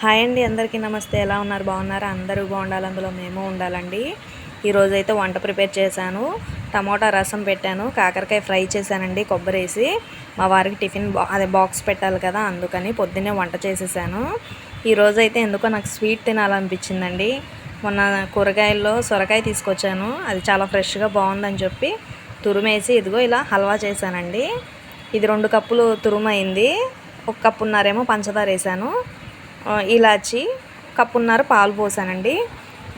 Hi అండి, అందరికీ నమస్తే. ఎలా ఉన్నారు? బాగున్నారా? అందరూ బాగుండాలి, అందులో మేము ఉండాలండి. ఈరోజైతే వంట ప్రిపేర్ చేశాను. టమోటా రసం పెట్టాను, కాకరకాయ ఫ్రై చేశానండి కొబ్బరి వేసి. మా వారికి టిఫిన్ అదే బాక్స్ పెట్టాలి కదా, అందుకని పొద్దున్నే వంట చేసేసాను. ఈరోజైతే ఎందుకో నాకు స్వీట్ తినాలనిపించిందండి. మొన్న కూరగాయల్లో సొరకాయ తీసుకొచ్చాను, అది చాలా ఫ్రెష్గా బాగుందని చెప్పి తురుమేసి ఇదిగో ఇలా హల్వా చేశానండి. ఇది 2 కప్పులు తురుమైంది. 1 కప్పున్నరేమో పంచదార వేసాను, ఇలాచి కప్పున్నర పాలు పోసానండి.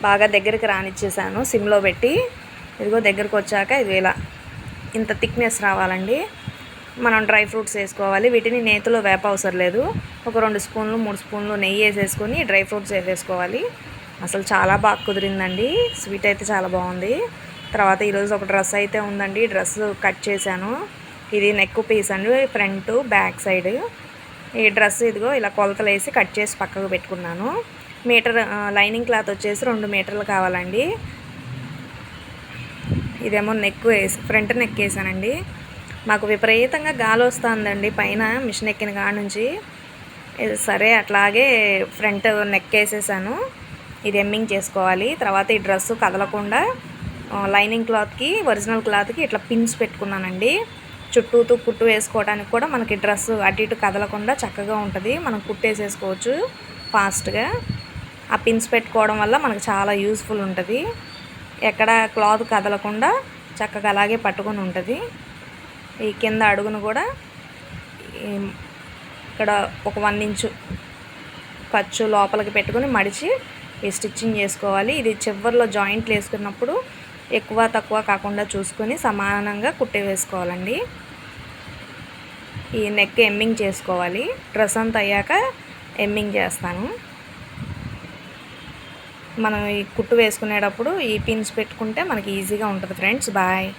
బాగా దగ్గరికి రానిచ్చేసాను సిమ్లో పెట్టి. ఇదిగో దగ్గరకు వచ్చాక ఇది ఇలా ఇంత థిక్నెస్ రావాలండి. మనం డ్రై ఫ్రూట్స్ వేసుకోవాలి. వీటిని నేతిలో వేప అవసరం లేదు. ఒక 2 స్పూన్లు 3 స్పూన్లు నెయ్యి వేసేసుకొని డ్రై ఫ్రూట్స్ వేసేసుకోవాలి. అసలు చాలా బాగా కుదిరిందండి. స్వీట్ అయితే చాలా బాగుంది. తర్వాత ఈరోజు ఒక డ్రెస్ అయితే ఉందండి, డ్రెస్ కట్ చేశాను. ఇది నెక్ పీస్ అండి, ఫ్రంట్ బ్యాక్ సైడ్. ఈ డ్రెస్ ఇదిగో ఇలా కొలతలు వేసి కట్ చేసి పక్కకు పెట్టుకున్నాను. లైనింగ్ క్లాత్ వచ్చేసి 2 మీటర్లు కావాలండి. ఇదేమో నెక్ వేసి ఫ్రంట్ నెక్ వేసానండి. మాకు విపరీతంగా గాలి వస్తుందండి పైన మిషన్ ఎక్కిన కాడ నుంచి. సరే అట్లాగే ఫ్రంట్ నెక్ వేసేసాను. ఇది ఎమ్మింగ్ చేసుకోవాలి. తర్వాత ఈ డ్రెస్సు కదలకుండా లైనింగ్ క్లాత్కి ఒరిజినల్ క్లాత్కి ఇట్లా పిన్స్ పెట్టుకున్నానండి. చుట్టూతో కుట్టు వేసుకోవడానికి కూడా మనకి డ్రెస్ అటు ఇటు కదలకుండా చక్కగా ఉంటుంది. మనం కుట్టేసేసుకోవచ్చు ఫాస్ట్గా. ఆ పిన్స్ పెట్టుకోవడం వల్ల మనకు చాలా యూస్ఫుల్ ఉంటుంది. ఎక్కడ క్లాత్ కదలకుండా చక్కగా అలాగే పట్టుకొని ఉంటుంది. ఈ కింద అడుగును కూడా ఇక్కడ ఒక 1 ఇంచు ఖర్చు లోపలికి పెట్టుకొని మడిచి ఈ స్టిచ్చింగ్ చేసుకోవాలి. ఇది చివర్లో జాయింట్లు వేసుకున్నప్పుడు ఎక్కువ తక్కువ కాకుండా చూసుకొని సమానంగా కుట్టి వేసుకోవాలండి. ఈ నెక్ ఎమ్మింగ్ చేసుకోవాలి. డ్రెస్ అంతా అయ్యాక ఎమ్మింగ్ చేస్తాను. మనం ఈ కుట్టు వేసుకునేటప్పుడు ఈ పిన్స్ పెట్టుకుంటే మనకి ఈజీగా ఉంటుంది ఫ్రెండ్స్. బాయ్.